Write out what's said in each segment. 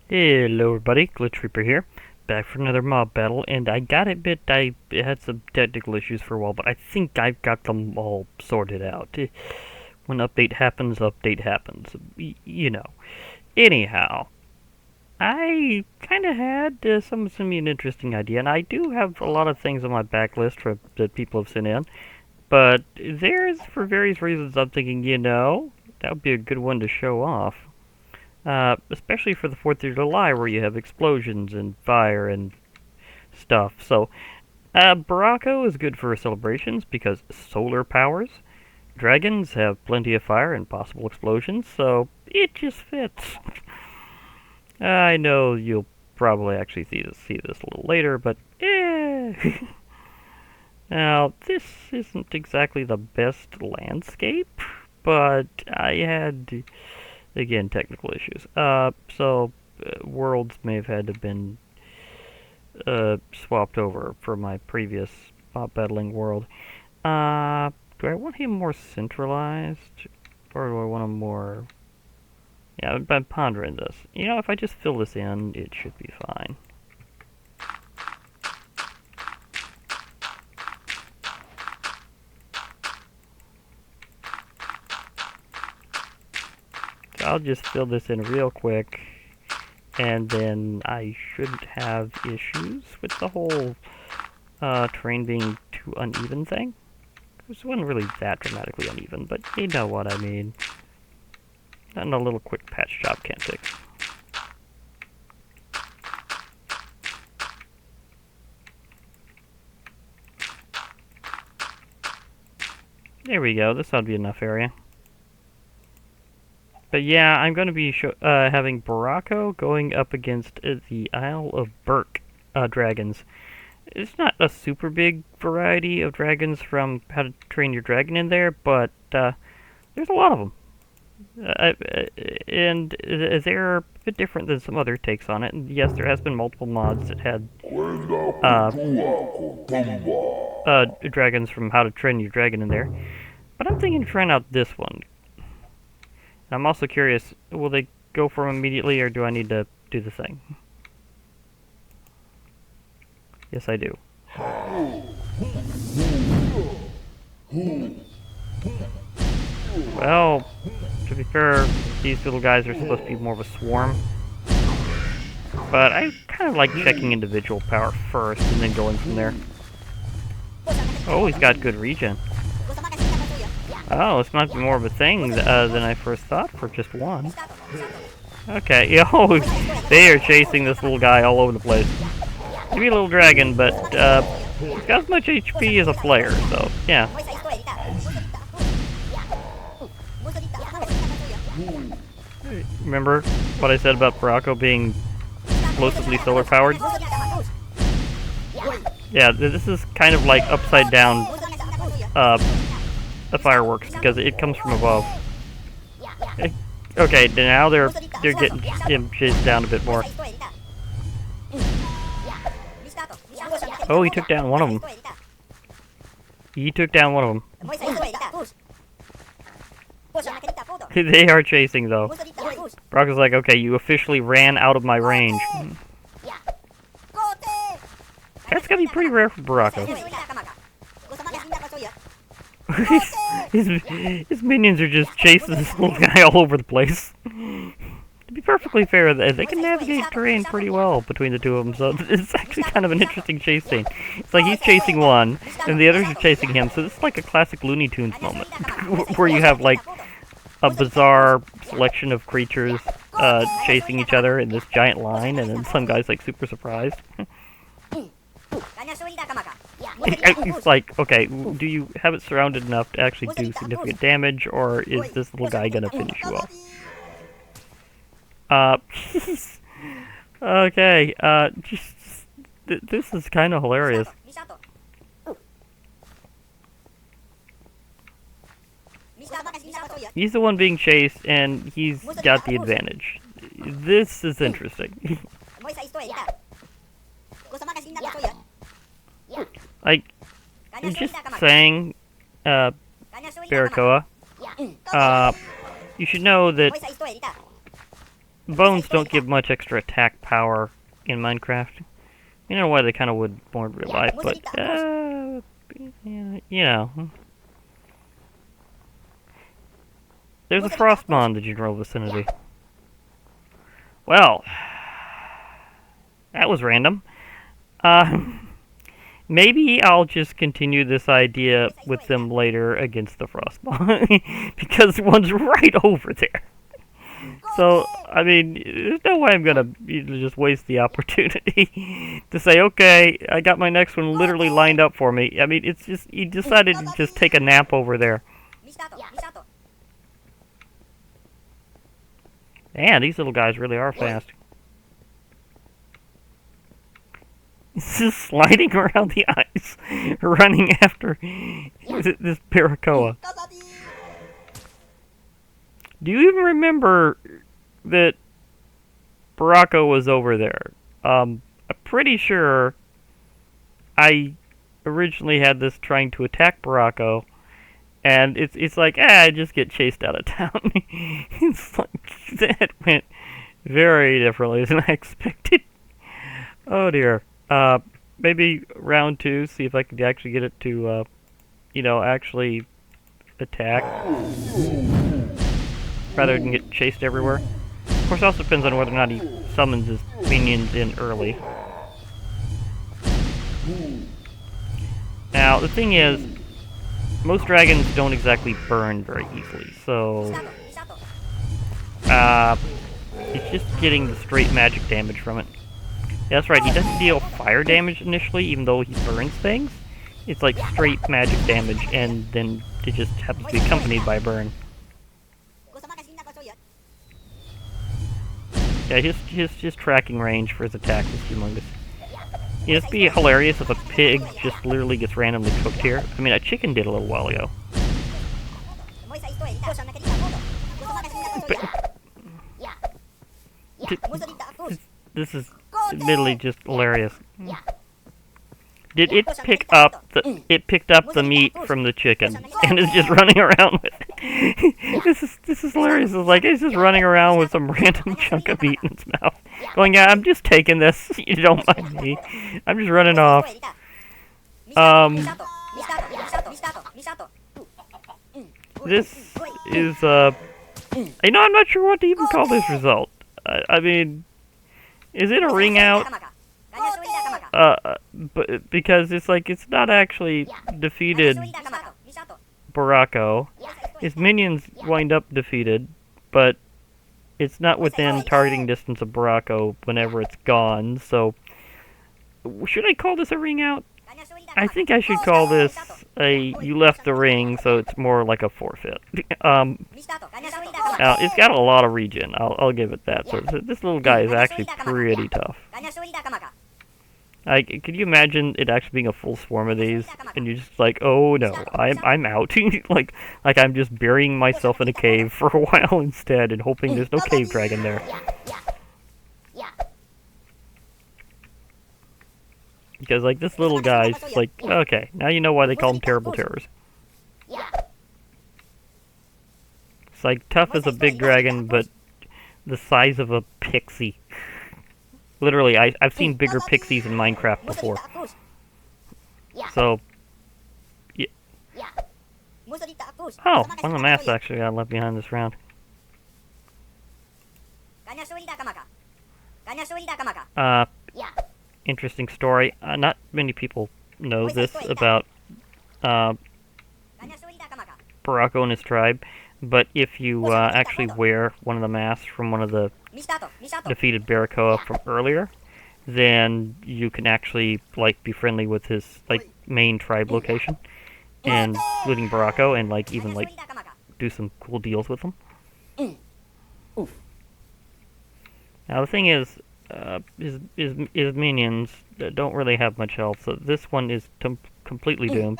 Hello everybody, Glitch Reaper here, back for another mob battle, and I gotta admit I had some technical issues for a while, but I think I've got them all sorted out. When update happens, you know. Anyhow, I kinda had someone send me an interesting idea, and I do have a lot of things on my backlist that people have sent in, but there's, for various reasons, I'm thinking, that would be a good one to show off. Especially for the 4th of July where you have explosions and fire and stuff. So, Barako is good for celebrations because solar powers. Dragons have plenty of fire and possible explosions, so it just fits. I know you'll probably actually see this a little later, but Now, this isn't exactly the best landscape, but I had again, technical issues. Worlds may have had to have been swapped over for my previous battling world. Do I want him more centralized? Or do I want him more... Yeah, I'm pondering this. If I just fill this in, it should be fine. I'll just fill this in real quick, and then I shouldn't have issues with the whole terrain being too uneven thing. This wasn't really that dramatically uneven, but you know what I mean. And a little quick patch job can't fix. There we go, this ought to be enough area. But yeah, I'm going to be having Barako going up against the Isle of Berk dragons. It's not a super big variety of dragons from How to Train Your Dragon in there, but there's a lot of them. And they're a bit different than some other takes on it. And yes, there has been multiple mods that had dragons from How to Train Your Dragon in there. But I'm thinking of trying out this one. I'm also curious, will they go for him immediately, or do I need to do the thing? Yes, I do. Well, to be fair, these little guys are supposed to be more of a swarm. But I kind of like checking individual power first, and then going from there. Oh, he's got good regen. Oh, this might be more of a thing than I first thought for just one. Okay, oh, they are chasing this little guy all over the place. Maybe a little dragon, but he's got as much HP as a player, so yeah. Remember what I said about Barako being explosively solar powered? Yeah, this is kind of like upside down the fireworks because it comes from above. Okay, now they're getting him chased down a bit more. Oh, he took down one of them. He took down one of them. They are chasing though. Brock is like, okay, you officially ran out of my range. That's gotta be pretty rare for Barako. his minions are just chasing this little guy all over the place. To be perfectly fair, they can navigate terrain pretty well between the two of them, so it's actually kind of an interesting chase scene. It's like he's chasing one, and the others are chasing him, so this is like a classic Looney Tunes moment, where you have like a bizarre selection of creatures chasing each other in this giant line, and then some guy's like super surprised. It's like, okay, do you have it surrounded enough to actually do significant damage, or is this little guy gonna finish you off? Okay, this is kind of hilarious. He's the one being chased, and he's got the advantage. This is interesting. Like, just saying, Barako, you should know that bones don't give much extra attack power in Minecraft. You know why they kind of would more in real life, but, you know. There's a frostmon in the general vicinity. Well, that was random. Maybe I'll just continue this idea with them later against the frostmon, because one's right over there. So, I mean, there's no way I'm gonna just waste the opportunity to say, okay, I got my next one literally lined up for me. I mean, it's just, he decided to just take a nap over there. Man, these little guys really are fast. He's just sliding around the ice, running after this Barako. Do you even remember that Barako was over there? I'm pretty sure I originally had this trying to attack Barako, and it's like, I just get chased out of town. It's like, that went very differently than I expected. Oh dear. Maybe round 2, see if I could actually get it to, actually attack, rather than get chased everywhere. Of course, it also depends on whether or not he summons his minions in early. Now, the thing is, most dragons don't exactly burn very easily, so it's just getting the straight magic damage from it. Yeah, that's right, he doesn't deal fire damage initially, even though he burns things. It's like straight magic damage, and then it just happens to be accompanied by a burn. Yeah, his tracking range for his attacks is humongous. It'd be hilarious if a pig just literally gets randomly cooked here. I mean, a chicken did a little while ago. This is admittedly just hilarious. Did it pick up the? It picked up the meat from the chicken and is just running around with it. This is hilarious. It's like it's just running around with some random chunk of meat in its mouth, going, "Yeah, I'm just taking this. You don't mind me. I'm just running off." This is I'm not sure what to even call this result. I mean, is it a ring out? But because it's like it's not actually defeated Barako. His minions wind up defeated, but it's not within targeting distance of Barako whenever it's gone. So, should I call this a ring out? I think I should call this a you left the ring, so it's more like a forfeit. Now, it's got a lot of regen. I'll give it that. So this little guy is actually pretty tough. Could you imagine it actually being a full swarm of these, and you're just like, oh no, I'm out. like I'm just burying myself in a cave for a while instead, and hoping there's no cave dragon there. Because like this little guy's just like, okay, now you know why they call them terrible terrors. It's like tough as a big dragon, but the size of a pixie. Literally, I've seen bigger pixies in Minecraft before. So, yeah. Oh, one of the masks actually got left behind this round. Interesting story. Not many people know this about Barako and his tribe, but if you actually wear one of the masks from one of the defeated Barako from earlier, then you can actually like be friendly with his like main tribe location, and including Barako, and like even like do some cool deals with them. Now the thing is, his minions don't really have much health, so this one is completely doomed.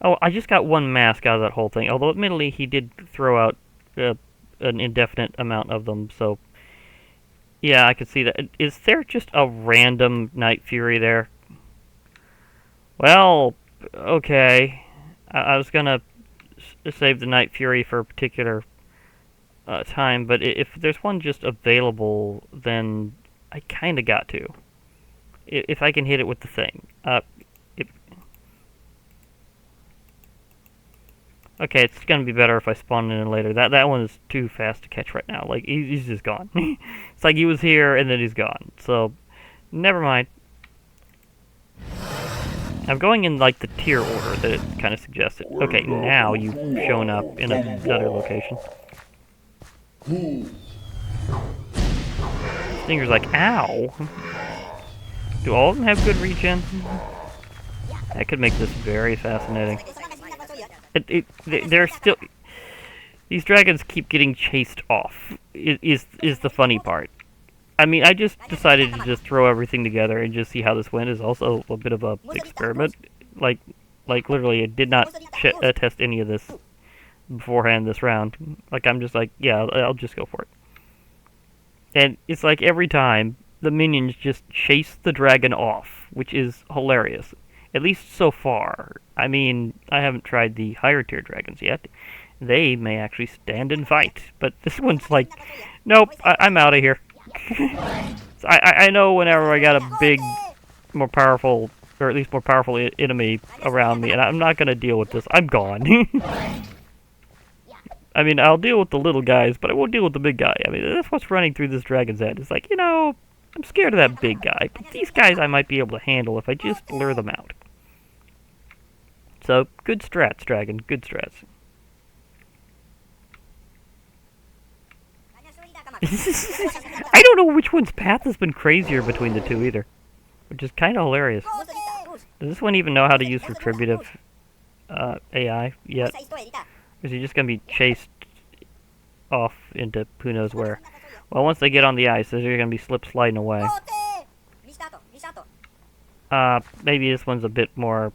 Oh, I just got one mask out of that whole thing, although admittedly he did throw out an indefinite amount of them, so yeah, I could see that. Is there just a random Night Fury there? Well, okay. I was gonna save the Night Fury for a particular time, but if there's one just available, then I kind of got to. If I can hit it with the thing. Okay, it's gonna be better if I spawn in later. That one is too fast to catch right now. Like, he's just gone. It's like he was here and then he's gone. So, never mind. I'm going in, like, the tier order that it kind of suggested. Okay, now you've shown up in another location. Stinger's like, ow! Do all of them have good regen? That could make this very fascinating. They're still... These dragons keep getting chased off, is the funny part. I mean, I just decided to just throw everything together and just see how this went. Is also a bit of a experiment. Like literally, I did not test any of this beforehand this round. Like, I'm just like, yeah, I'll just go for it. And it's like every time, the minions just chase the dragon off, which is hilarious. At least so far. I mean, I haven't tried the higher tier dragons yet. They may actually stand and fight. But this one's like, nope, I'm out of here. I know whenever I got a big, more powerful, or at least more powerful enemy around me, and I'm not going to deal with this. I'm gone. I mean, I'll deal with the little guys, but I won't deal with the big guy. I mean, that's what's running through this dragon's head. It's like, you know, I'm scared of that big guy, but these guys I might be able to handle if I just lure them out. So, good strats, dragon. Good strats. I don't know which one's path has been crazier between the two either, which is kind of hilarious. Does this one even know how to use retributive AI yet? Or is he just going to be chased off into who knows where? Well, once they get on the ice, they're going to be slip-sliding away. Maybe this one's a bit more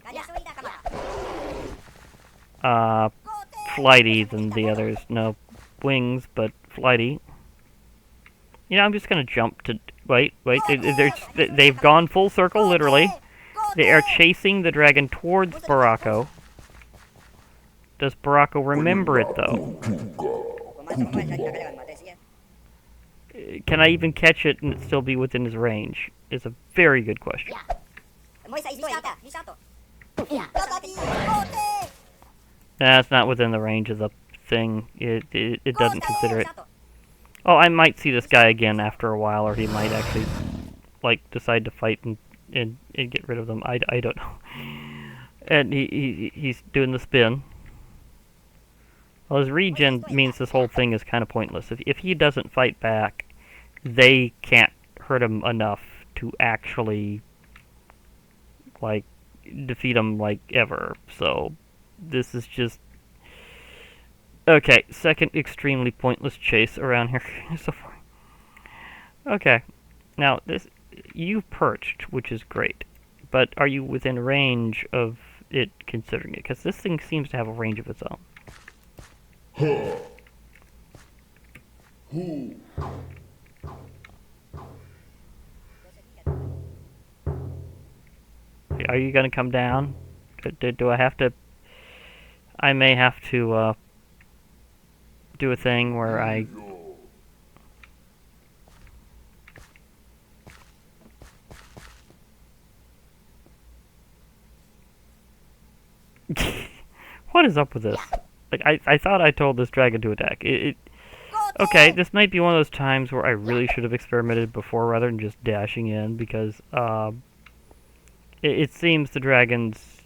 flighty than the others. No wings, but flighty. You know, I'm just gonna jump to... Wait. They've gone full circle, literally. They are chasing the dragon towards Barako. Does Barako remember it, though? Can I even catch it and it still be within his range? It's a very good question. That's not within the range of the thing. It doesn't consider it. Oh, I might see this guy again after a while, or he might actually, like, decide to fight and get rid of them. I don't know. And he's doing the spin. Well, his regen means this whole thing is kind of pointless. If he doesn't fight back, they can't hurt him enough to actually, like, defeat him, like, ever. So, this is just... Okay, second extremely pointless chase around here so far. Okay, now this you've perched, which is great, but are you within range of it considering it? Because this thing seems to have a range of its own. Are you going to come down? Do I have to... I may have to, do a thing where I... What is up with this? Like, I thought I told this dragon to attack. Okay, this might be one of those times where I really should have experimented before rather than just dashing in, because, it seems the dragons,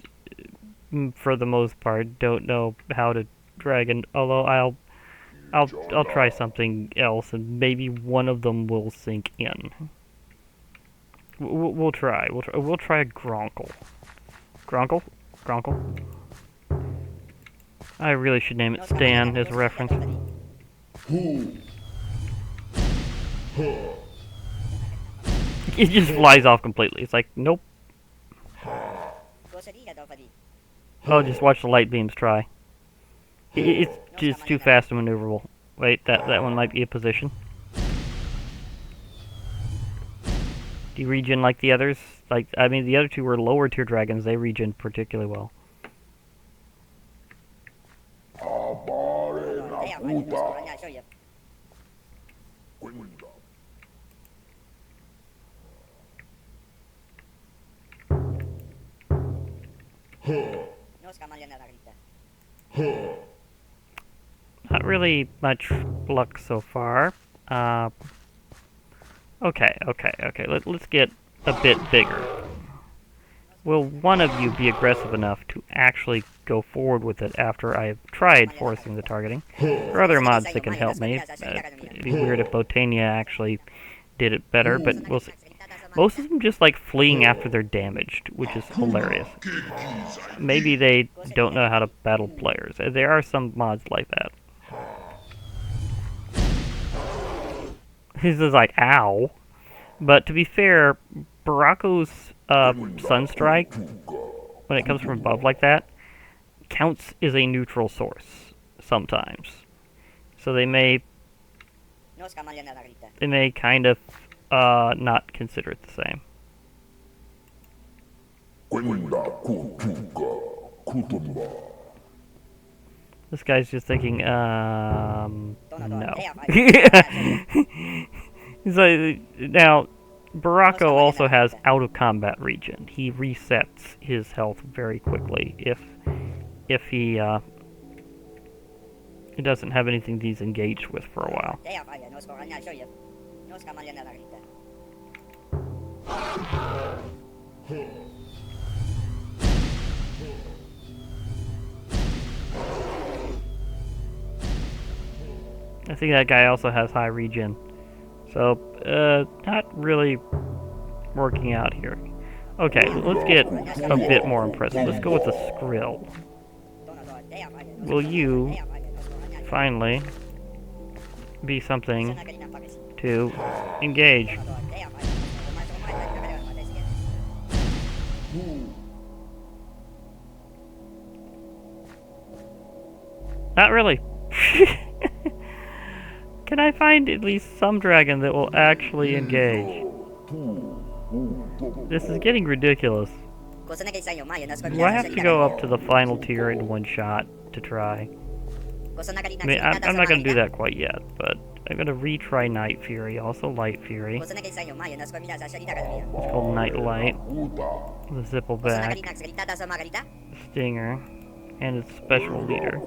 for the most part, don't know how to dragon, although I'll try something else, and maybe one of them will sink in. We'll try. We'll try a Gronkle. Gronkle? I really should name it Stan as a reference. It just flies off completely. It's like, nope. Oh, just watch the light beams try. It's just too fast and maneuverable. Wait, that one might be a position. Do you regen like the others? Like, I mean, the other two were lower tier dragons. They regen particularly well. Not really much luck so far. Okay. Let's get a bit bigger. Will one of you be aggressive enough to actually go forward with it after I've tried forcing the targeting? There are other mods that can help me. It'd be weird if Botania actually did it better, but we'll see. Most of them just like fleeing after they're damaged, which is hilarious. Maybe they don't know how to battle players. There are some mods like that. He's just like, ow. But to be fair, Barako's Sunstrike, when it comes from above like that, counts as a neutral source sometimes. So they may kind of not consider it the same. This guy's just thinking, no. He's like, now, Barako also has out-of-combat regen. He resets his health very quickly if he doesn't have anything he's engaged with for a while. I think that guy also has high regen. So, not really working out here. Okay, let's get a bit more impressive. Let's go with the Skrill. Will you finally be something to engage? Not really. Can I find at least some dragon that will actually engage? This is getting ridiculous. Do I have to go up to the final tier in one shot to try? I mean, I'm not going to do that quite yet, but I'm going to retry Night Fury, also Light Fury. It's called Night Light. The Zippleback, Stinger, and its special leader.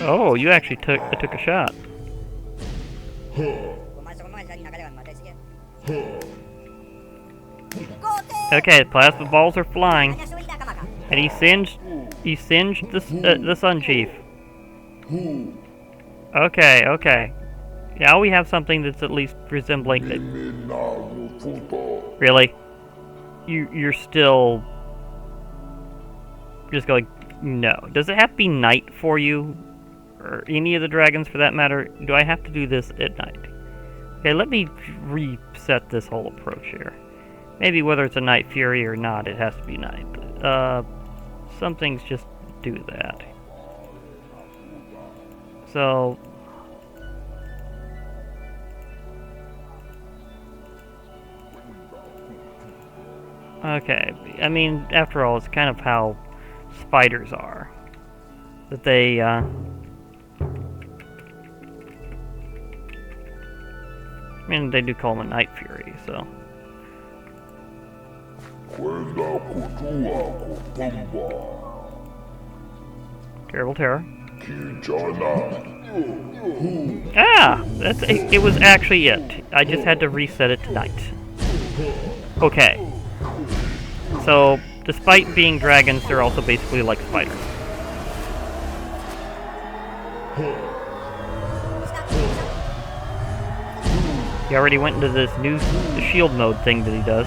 Oh, you actually took a shot. Okay, plasma balls are flying, and he singed the Sun Chief. Okay. Now we have something that's at least resembling it. Really? You're still just going, no. Does it have to be night for you? Or any of the dragons for that matter? Do I have to do this at night? Okay, let me reset this whole approach here. Maybe whether it's a Night Fury or not, it has to be night. Some things just do that. So... okay, I mean, after all, it's kind of how spiders are. That they, I mean, they do call them a Night Fury, so... Terrible Terror. Ah! It was actually it. I just had to reset it to night. Okay. So, despite being dragons, they're also basically like spiders. He already went into this new shield mode thing that he does.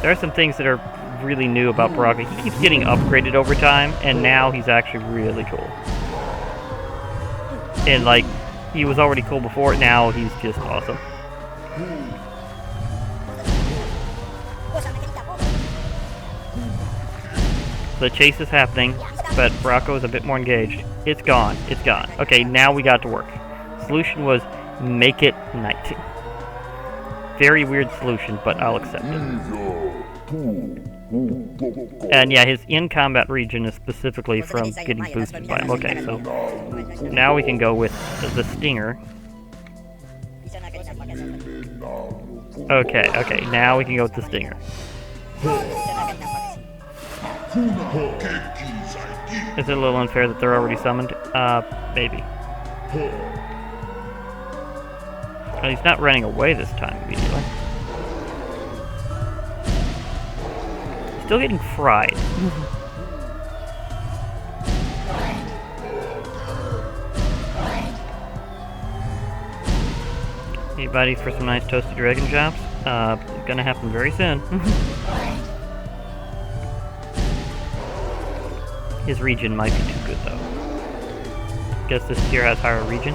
There are some things that are really new about Barako. He keeps getting upgraded over time, and now he's actually really cool. And, like, he was already cool before, now he's just awesome. The chase is happening, but Barako is a bit more engaged. It's gone. Okay, now we got to work. Solution was make it night. very weird solution, but I'll accept it. And yeah, his in-combat region is specifically from getting boosted by him. Okay, so now we can go with the Stinger. Okay, now we can go with the Stinger. Is it a little unfair that they're already summoned? Maybe. Oh, he's not running away this time immediately. Still getting fried. Anybody for some nice toasted dragon chops? Gonna happen very soon. His region might be too good though. Guess this tier has higher region.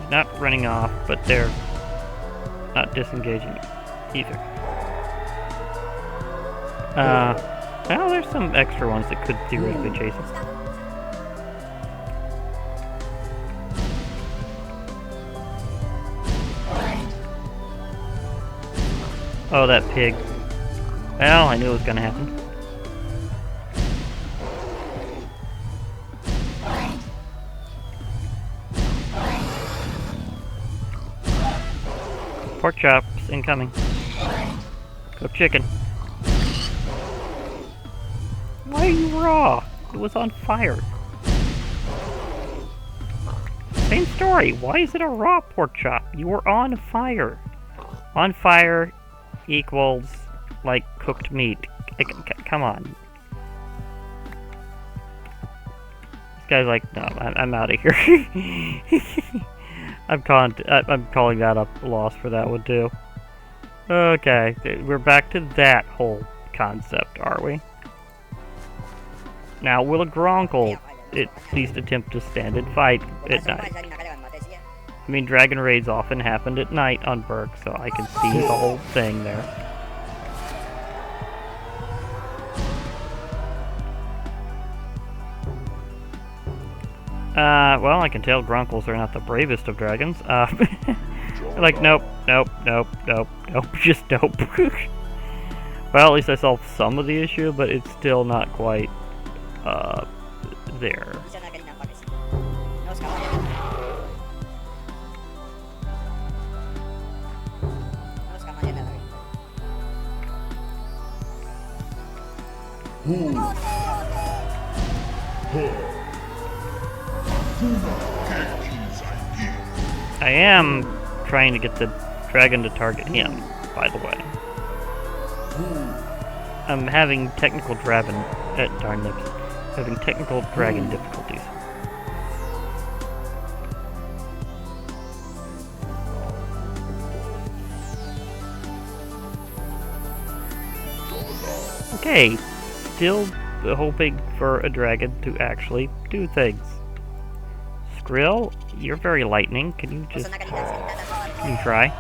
He's not running off, but they're not disengaging either. Well, there's some extra ones that could theoretically chase us. Oh, that pig. Well, I knew it was gonna happen. Pork chops incoming. Cooked chicken. Why are you raw? It was on fire. Same story. Why is it a raw pork chop? You were on fire. On fire equals like cooked meat. Come on. This guy's like, no, I'm out of here. I'm calling that a loss for that one too. Okay, we're back to that whole concept, are we? Now, will a Gronkle at least attempt to stand and fight at night? I mean, dragon raids often happened at night on Berk, so I can see the whole thing there. Well, I can tell Gronkles are not the bravest of dragons. Like, nope, just nope. Well, at least I solved some of the issue, but it's still not quite, there. I am trying to get the dragon to target him, by the way. I'm having technical dragon difficulties. Okay, still hoping for a dragon to actually do things. Skrill, you're very lightning. Can you try?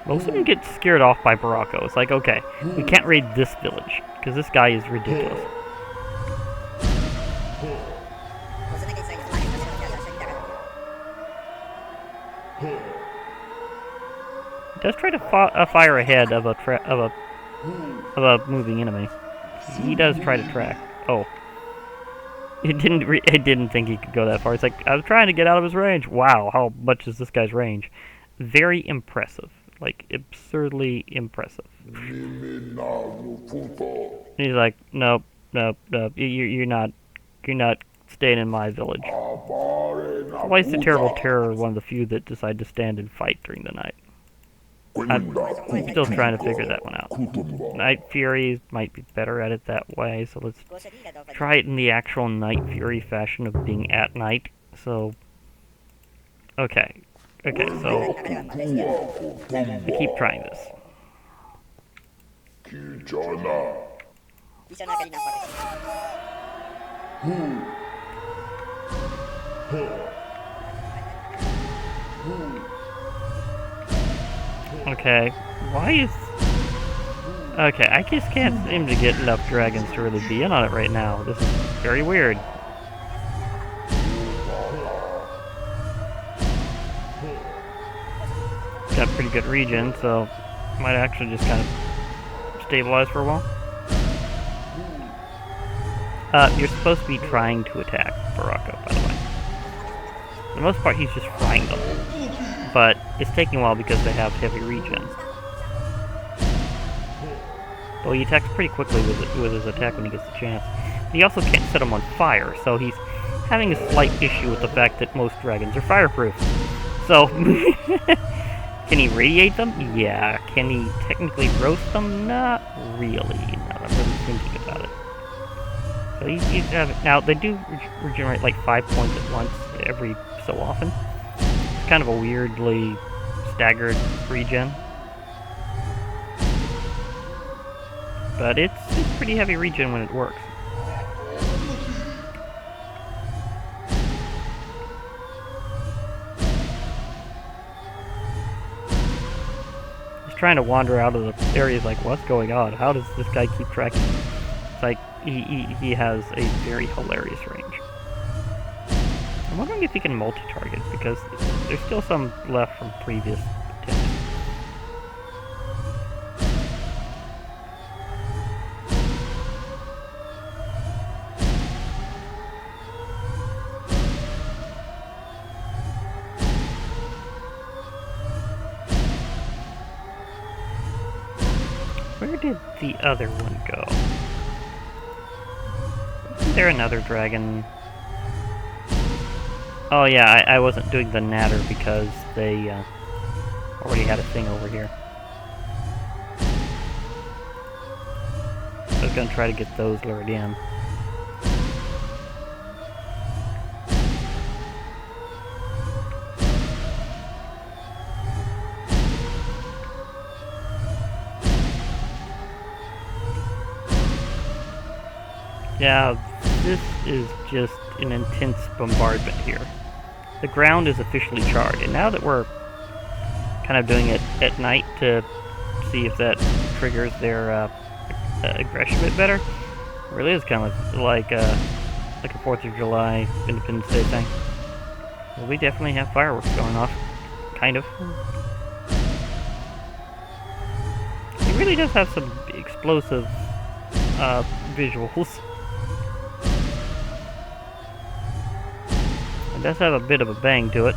Most of them get scared off by Barako. It's like, okay, we can't raid this village, because this guy is ridiculous. He does try to fire ahead of a moving enemy. He does try to track. Oh, he didn't think he could go that far. It's like, I was trying to get out of his range. Wow, how much is this guy's range? Very impressive, like absurdly impressive. He's like, nope. You're not staying in my village. Why is the Terrible Terror one of the few that decide to stand and fight during the night? I'm still trying to figure that one out. Night Fury might be better at it that way, so let's try it in the actual Night Fury fashion of being at night. So, okay, so I keep trying this. Okay, why is... Okay, I just can't seem to get enough dragons to really be in on it right now. This is very weird. Got pretty good regen, so might actually just kind of stabilize for a while. You're supposed to be trying to attack Barako, by the way. For the most part, he's just frying them. But it's taking a while because they have heavy regen. Well, he attacks pretty quickly with his attack when he gets the chance. He also can't set them on fire, so he's having a slight issue with the fact that most dragons are fireproof. So, can he radiate them? Yeah. Can he technically roast them? Not really. Now that I'm really thinking about it. So he's having... Now, they do regenerate like 5 points at once every so often. It's kind of a weirdly staggered regen. But it's pretty heavy regen when it works. He's trying to wander out of the areas like, what's going on? How does this guy keep tracking? It's like, he has a very hilarious range. I'm wondering if he can multi-target, because there's still some left from previous attempts. Where did the other one go? Isn't there another dragon? Oh yeah, I wasn't doing the natter because they already had a thing over here. I was gonna try to get those lured in. Yeah, this is just an intense bombardment here. The ground is officially charred, and now that we're kind of doing it at night to see if that triggers their aggression a bit better, it really is kind of like a 4th of July Independence Day thing. Well, we definitely have fireworks going off, kind of. It really does have some explosive visuals. It does have a bit of a bang to it.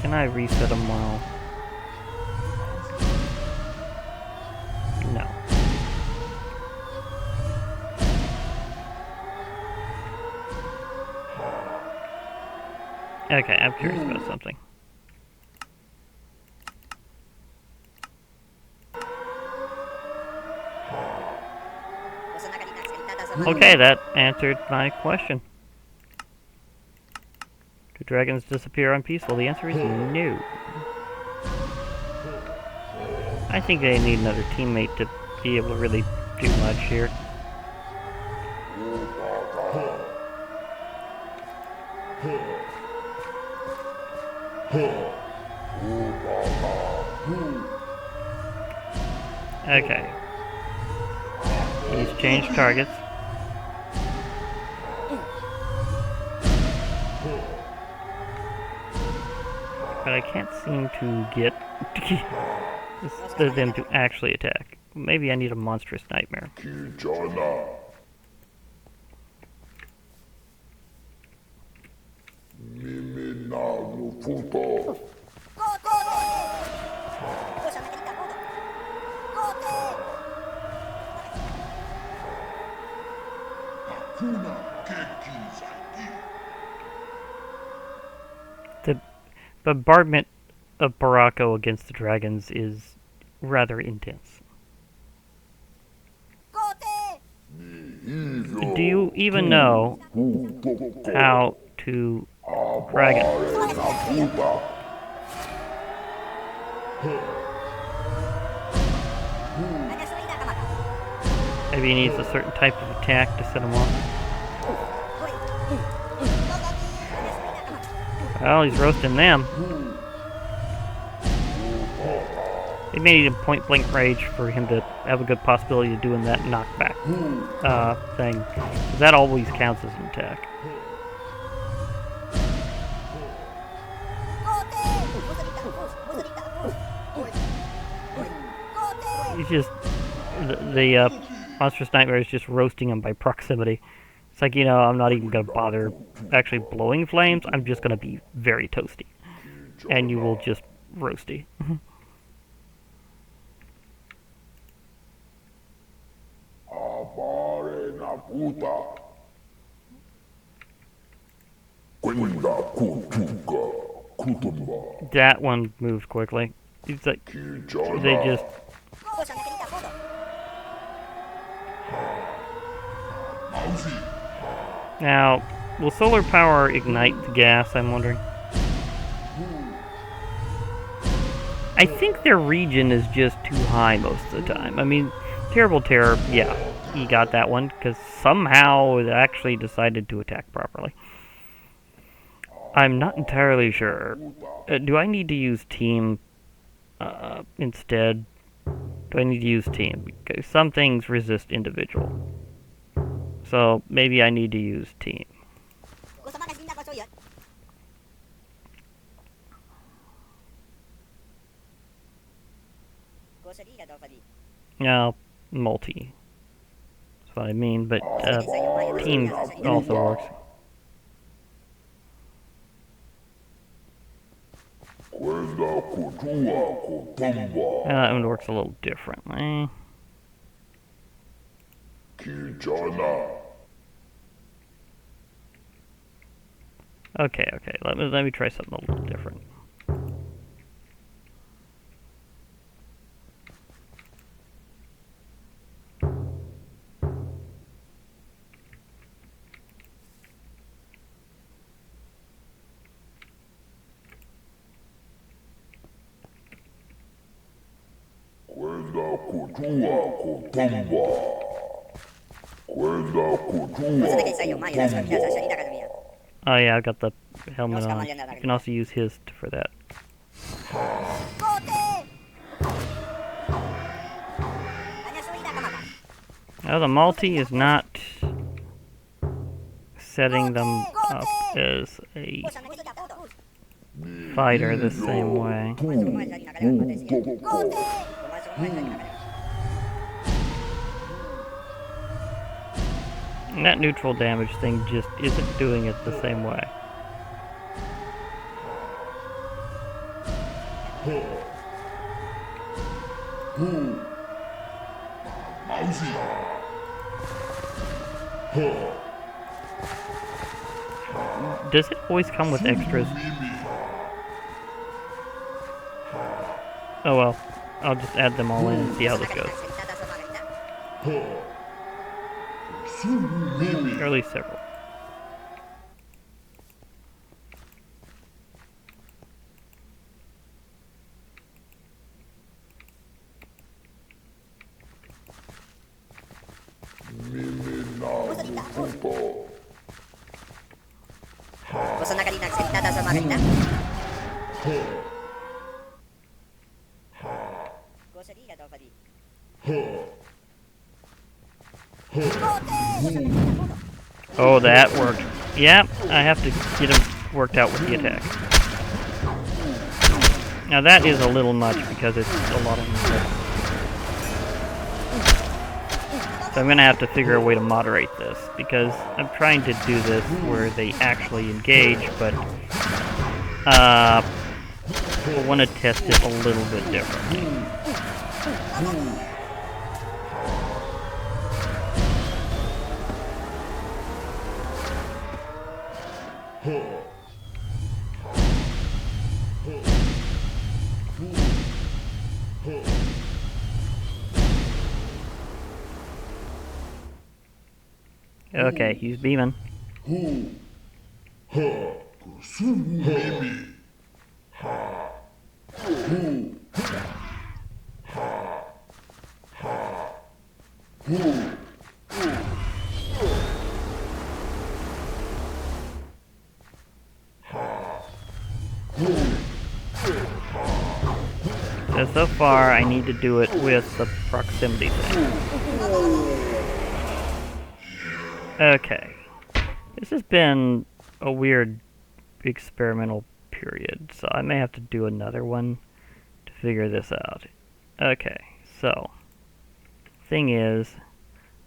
Can I reset them while... No. Okay, I'm curious about something. Okay, that answered my question. Do dragons disappear unpeaceful? The answer is no. I think they need another teammate to be able to really do much here. Okay. He's changed targets. But I can't seem to get them to actually attack. Maybe I need a monstrous nightmare. The bombardment of Barako against the dragons is rather intense. Do you even know how to dragon? Maybe he needs a certain type of attack to set him off. Well, he's roasting them. It may need a point-blank rage for him to have a good possibility of doing that knockback thing. That always counts as an attack. He's just... The Monstrous Nightmare is just roasting him by proximity. It's like, you know, I'm not even going to bother actually blowing flames. I'm just going to be very toasty. And you will just roasty. That one moved quickly. It's like, they just... Now, will solar power ignite the gas, I'm wondering? I think their region is just too high most of the time. I mean, Terrible Terror, yeah, he got that one, because somehow it actually decided to attack properly. I'm not entirely sure. Do I need to use Team instead? Do I need to use Team? Because some things resist individual. So maybe I need to use Team. No, multi. That's what I mean, but Team also works. That one works a little differently. Okay, let me try something a little different. Oh yeah, I've got the helmet on. You can also use his for that. Now the multi is not setting them up as a fighter the same way. And that neutral damage thing just isn't doing it the same way. Does it always come with extras? Oh well, I'll just add them all in and see how this goes. Or at least several. Oh, that worked. Yep, I have to get him worked out with the attack. Now that is a little much because it's a lot of them. So I'm gonna have to figure a way to moderate this because I'm trying to do this where they actually engage, but I want to test it a little bit differently. Okay, he's beaming. So far, I need to do it with the proximity thing. Okay. This has been a weird experimental period, so I may have to do another one to figure this out. Okay, so thing is,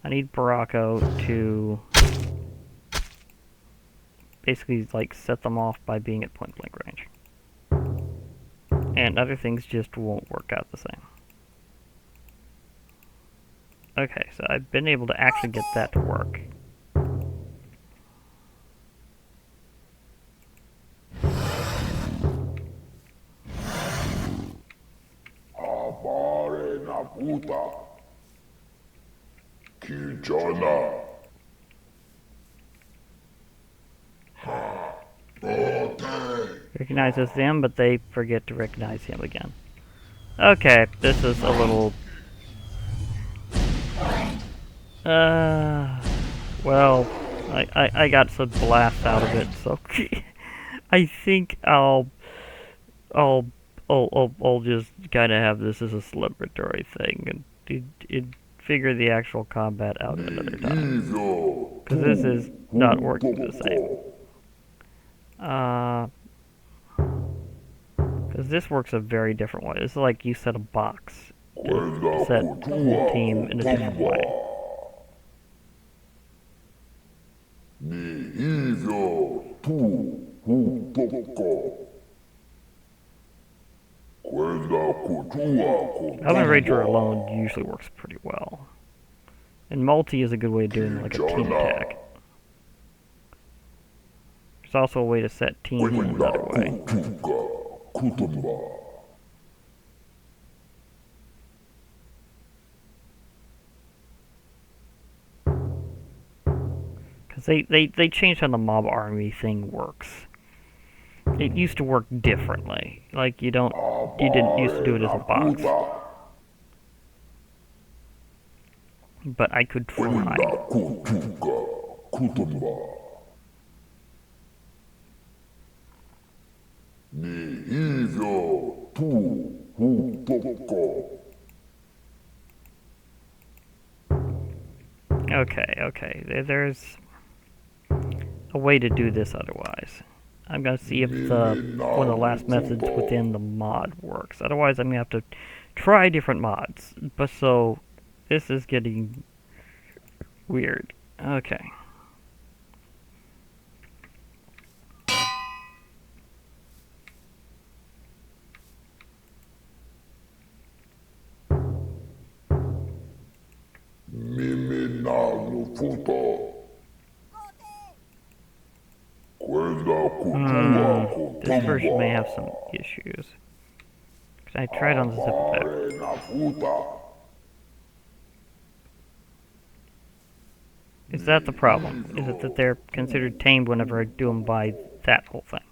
I need Barako to basically like set them off by being at point blank range. And other things just won't work out the same. Okay, so I've been able to actually get that to work. Recognizes them, but they forget to recognize him again. Okay, this is a little... well, I got some blast out of it, so I think I'll just kind of have this as a celebratory thing and figure the actual combat out another time. Because this is not working the same. Because this works a very different way. This is like you set a box, and set the team in a different way. Elven Rager alone usually works pretty well. And multi is a good way of doing like a team attack. There's also a way to set teams in another way. Because they changed how the mob army thing works. It used to work differently. Like you didn't used to do it as a box. But I could try. Okay. There's a way to do this otherwise. I'm gonna see if one of the last methods within the mod works. Otherwise, I'm gonna have to try different mods. But so, this is getting weird. Okay. This version may have some issues. Because I tried on the zip. Is that the problem? Is it that they're considered tamed whenever I do them by that whole thing?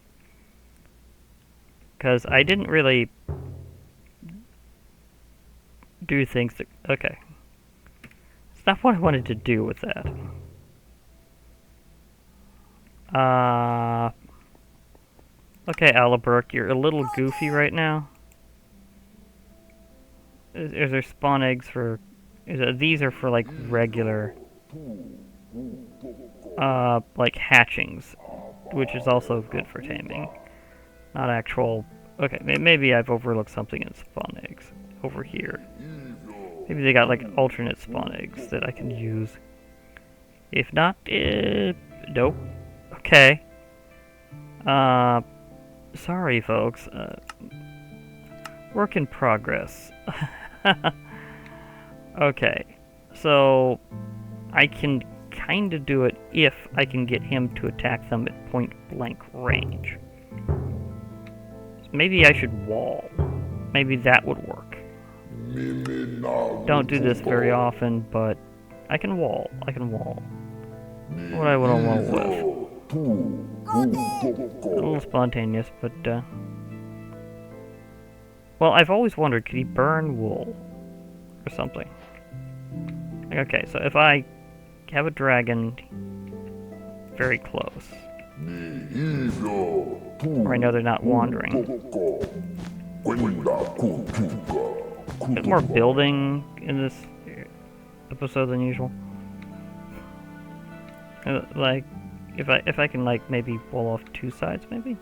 Because I didn't really do things that... Okay. It's not what I wanted to do with that. Okay, Isle of Berk, you're a little goofy right now. Is there spawn eggs for... these are for, like, regular... like, hatchings. Which is also good for taming. Not actual... Okay, maybe I've overlooked something in spawn eggs. Over here. Maybe they got, like, alternate spawn eggs that I can use. If not, nope. Okay. Sorry, folks. Work in progress. Okay. So, I can kind of do it if I can get him to attack them at point-blank range. So maybe I should wall. Maybe that would work. Don't do this very often, but I can wall. What I want to wall with. A little spontaneous, but, well, I've always wondered, could he burn wool? Or something. Okay, so if I have a dragon very close, Right now they're not wandering. A bit more building in this episode than usual. Like, if I can like maybe pull off two sides, maybe.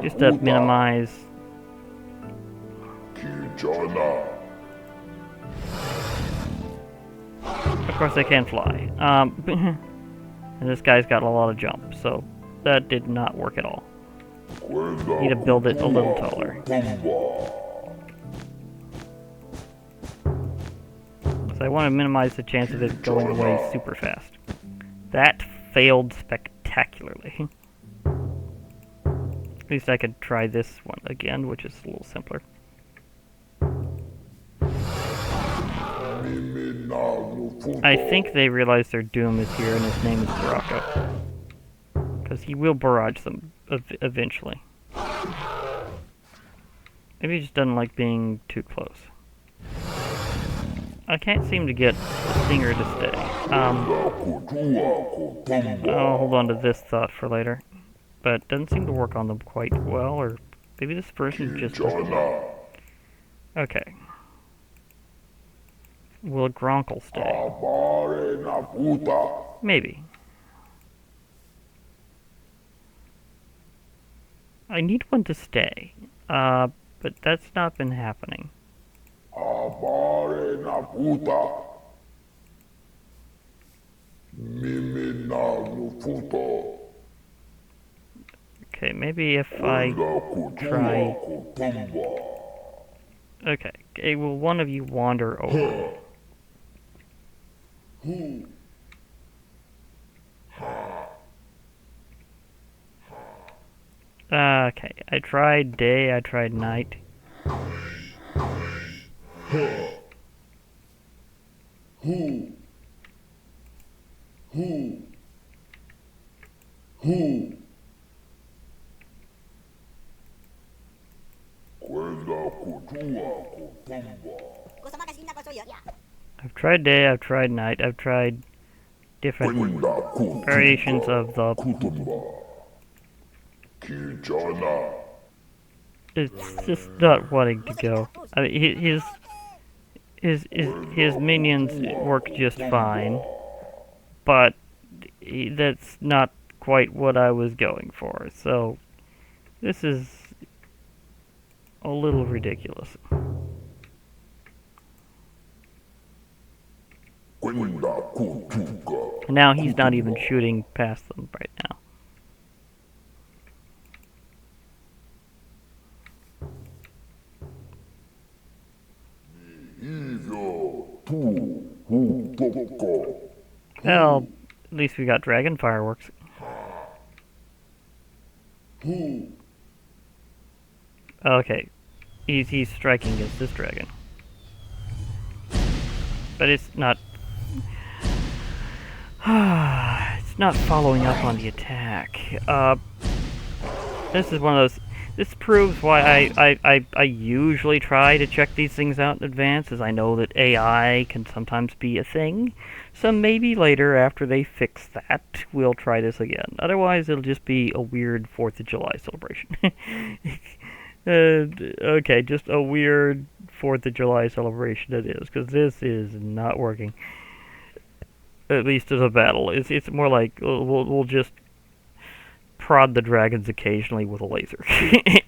Just to minimize. Of course, they can fly. And this guy's got a lot of jump, so that did not work at all. Need to build it a little taller. So I want to minimize the chance of it going away super fast. That failed spectacularly. At least I could try this one again, which is a little simpler. I think they realize their doom is here, and his name is Barako. Because he will barrage them eventually. Maybe he just doesn't like being too close. I can't seem to get the stinger to stay. I'll hold on to this thought for later. But it doesn't seem to work on them quite well, or maybe this person just doesn't. Okay. Will Gronkle stay? Maybe. I need one to stay, but that's not been happening. Okay, maybe if I try... Okay, will one of you wander over? Okay, I tried day, I tried night. I've tried day, I've tried night, I've tried different variations of the... It's just not wanting to go. I mean, his minions work just fine, but that's not quite what I was going for. So this is a little ridiculous. Now he's not even shooting past them right now. Well, at least we got dragon fireworks. Okay, he's striking against this dragon, but it's not. It's not following up on the attack. This is one of those. This proves why I usually try to check these things out in advance, as I know that AI can sometimes be a thing. So maybe later, after they fix that, we'll try this again. Otherwise, it'll just be a weird 4th of July celebration. Okay, just a weird 4th of July celebration it is, because this is not working. At least as a battle. It's more like we'll just prod the dragons occasionally with a laser.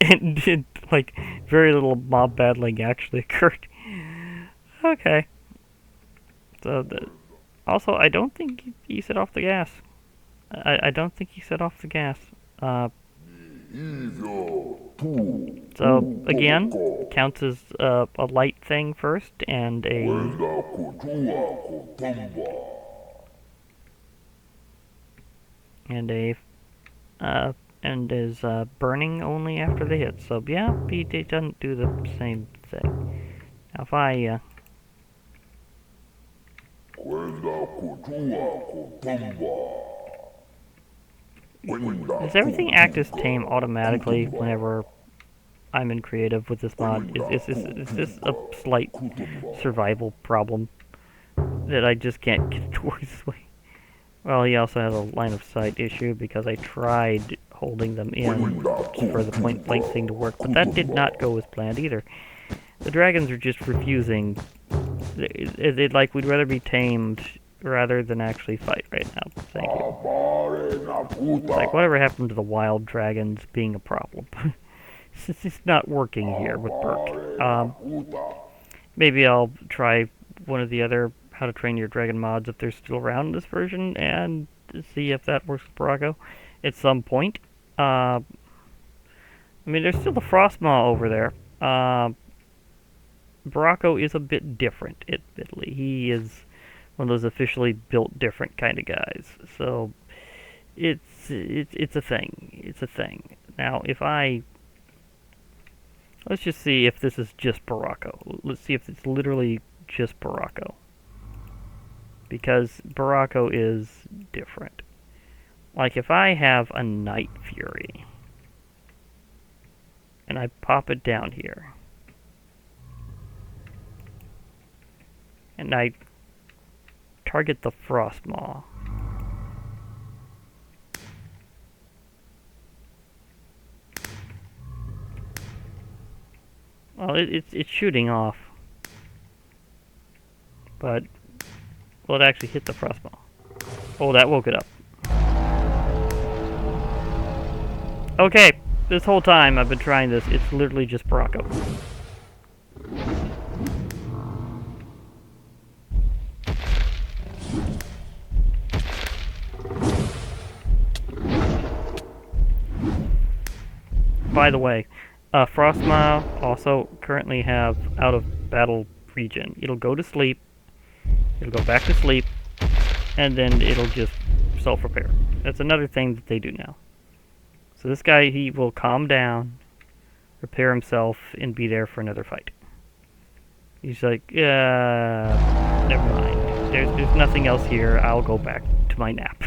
and like, very little mob battling actually occurred. Okay. So, also, I don't think he set off the gas. I don't think he set off the gas. So, again, counts as a light thing first, and and is burning only after the hit. So yeah, it doesn't do the same thing. Now if I does everything act as tame automatically whenever I'm in creative with this mod? Is this a slight survival problem that I just can't get to work this way? Well, he also has a line of sight issue because I tried holding them in for the point blank thing to work, but that did not go as planned either. The dragons are just refusing. They'd like, we'd rather be tamed rather than actually fight right now. Thank you. It's like, whatever happened to the wild dragons being a problem? It's just not working here with Berk. Maybe I'll try one of the other How to Train Your Dragon mods if they're still around in this version and see if that works with Barako at some point. I mean, there's still the Frostmaw over there. Barako is a bit different, admittedly. He is one of those officially built different kind of guys. So it's a thing. It's a thing. Now, if let's just see if this is just Barako. Let's see if it's literally just Barako. Because Barako is different. Like if I have a Night Fury and I pop it down here and I target the Frostmaw, well, it's shooting off, but will it actually hit the Frostmaw? Oh, that woke it up. Okay, this whole time I've been trying this, it's literally just Barako. By the way, Frostmaw also currently have out of battle regen. It'll go to sleep, it'll go back to sleep, and then it'll just self-repair. That's another thing that they do now. So this guy, he will calm down, repair himself, and be there for another fight. He's like, yeah, never mind. There's nothing else here. I'll go back to my nap.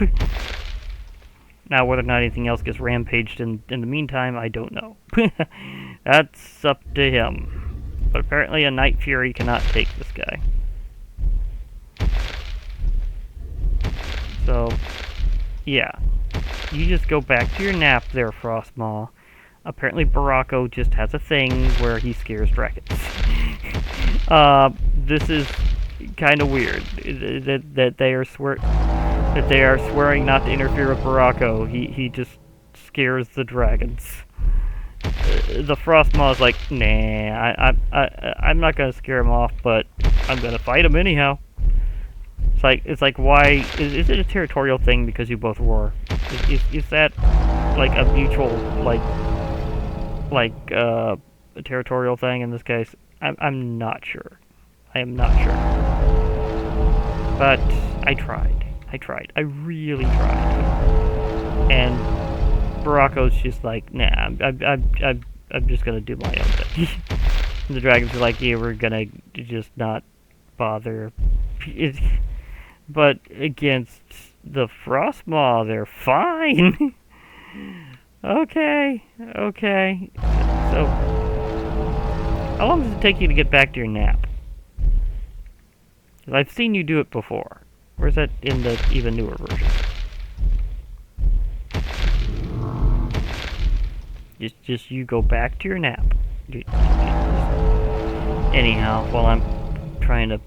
Now, whether or not anything else gets rampaged in the meantime, I don't know. That's up to him. But apparently a Night Fury cannot take this guy. So, yeah. You just go back to your nap there, Frostmaw. Apparently Barako just has a thing where he scares dragons. This is kind of weird. That they are swearing not to interfere with Barako. He just scares the dragons. The Frostmaw is like, nah, I'm not gonna scare him off, but I'm gonna fight him anyhow. It's like why is it a territorial thing because you both roar? Is that like a mutual a territorial thing in this case? I'm not sure. I am not sure. But I tried. I really tried. And Barako's just like, nah, I'm just gonna do my own thing. And the dragons are like, yeah, we're gonna just not bother. But against the Frostmaw, they're fine. Okay. So, how long does it take you to get back to your nap? 'Cause I've seen you do it before. Where's that in the even newer version? Just you go back to your nap. Anyhow, while I'm trying to...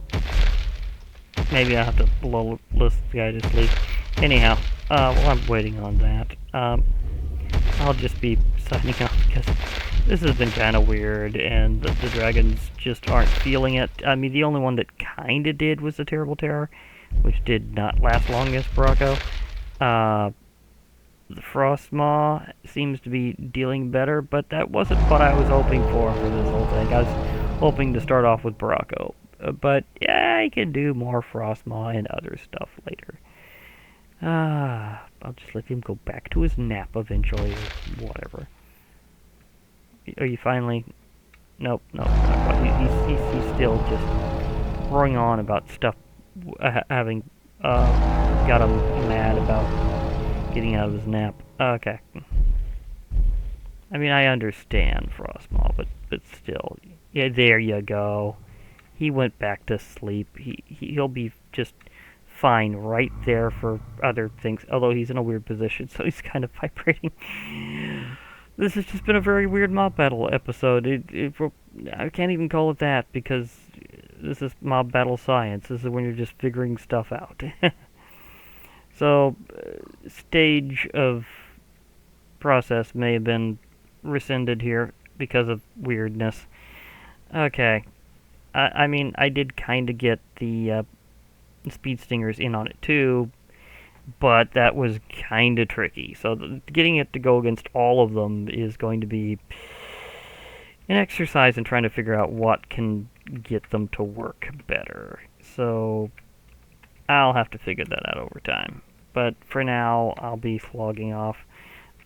Maybe I'll have to blow this guy to sleep. Anyhow, while I'm waiting on that, I'll just be signing off because this has been kind of weird, and the dragons just aren't feeling it. I mean, the only one that kind of did was the Terrible Terror, which did not last long against Barako. The Frostmaw seems to be dealing better, but that wasn't what I was hoping for this whole thing. I was hoping to start off with Barako. But, yeah, I can do more Frostmaw and other stuff later. I'll just let him go back to his nap eventually, or whatever. Are you finally... Nope, not quite. He's still just roaring on about stuff having got him mad about getting out of his nap. Okay. I mean, I understand Frostmaw, but still. Yeah, there you go. He went back to sleep. He'll be just fine right there for other things, although he's in a weird position, so he's kind of vibrating. This has just been a very weird mob battle episode. I can't even call it that, because this is mob battle science. This is when you're just figuring stuff out. So, stage of process may have been rescinded here because of weirdness. Okay. I mean, I did kind of get the speed stingers in on it too, but that was kind of tricky. So getting it to go against all of them is going to be an exercise in trying to figure out what can get them to work better. So I'll have to figure that out over time. But for now, I'll be slogging off.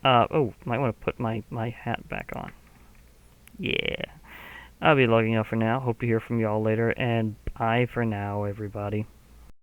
Oh, might want to put my hat back on. Yeah. I'll be logging off for now. Hope to hear from y'all later, and bye for now, everybody.